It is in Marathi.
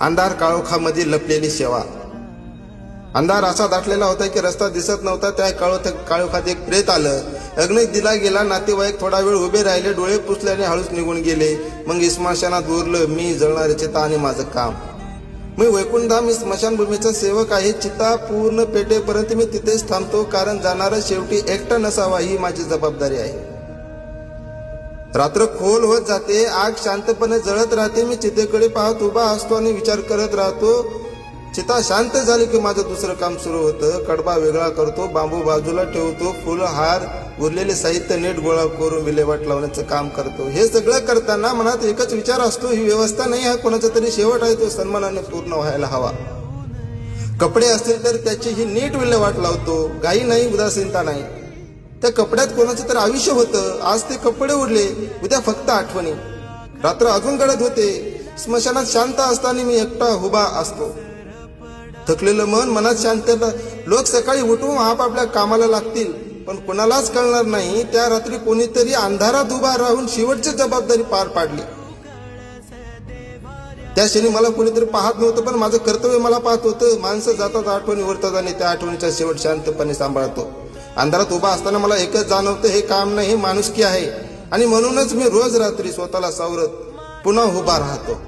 अंधार काळोखामध्ये लपलेली सेवा. अंधार असा दाटलेला होता की रस्ता दिसत नव्हता. त्या काळोखात एक प्रेत आलं. अग्नी दिला गेला. नातेवाईक थोडा वेळ उभे राहिले, डोळे पुसल्याने हळूच निघून गेले. मग स्मशानात उरलं मी, जळणारी चिता आणि माझं काम. मी वैकुंठधाम स्मशानभूमीचा सेवक आहे. चिता पूर्ण पेटेपर्यंत मी तिथेच थांबतो, कारण जाणारा शेवटी एकटा नसावा ही माझी जबाबदारी आहे. रात्र खोल होत जाते, आग शांतपणे जळत राहते. मी चितेकडे पाहत उभा असतो आणि विचार करत राहतो. चिता शांत झाली की माझं दुसरं काम सुरू होतं. कडबा वेगळा करतो, बांबू बाजूला ठेवतो, फुल हार उरलेले साहित्य नीट गोळा करून विल्हेवाट लावण्याचं काम करतो. हे सगळं करताना मनात एकच विचार असतो, ही व्यवस्था नाही, हा कोणाचा तरी शेवट आहे, तो सन्मानाने पूर्ण व्हायला हवा. कपडे असतील तर त्याची ही नीट विल्हेवाट लावतो. घाई नाही, उदासीनता नाही. त्या कपड्यात कोणाचं तर आयुष्य होतं. आज ते कपडे उरले, उद्या फक्त आठवणी. रात्र अजून गडद होते. स्मशानात शांत असताना मी एकटा उभा असतो. थकलेलं मन, मनात शांतता. लोक सकाळी उठून आपापल्या कामाला लागतील, पण कोणालाच कळणार नाही त्या रात्री कोणीतरी अंधारात उभा राहून शेवटची जबाबदारी पार पाडली. त्या क्षणी मला कोणीतरी पाहत नव्हतं, पण माझं कर्तव्य मला पाहत होतं. माणसं जातात, आठवणी उरतात आणि त्या आठवणीचा शेवट शांतपणे सांभाळतो. अंधारात उभा असताना मला एकच जाणवतं, हे काम नाही, हे माणुसकी आहे. आणि म्हणूनच मी रोज रात्री स्वतःला सावरत पुन्हा उभा राहतो.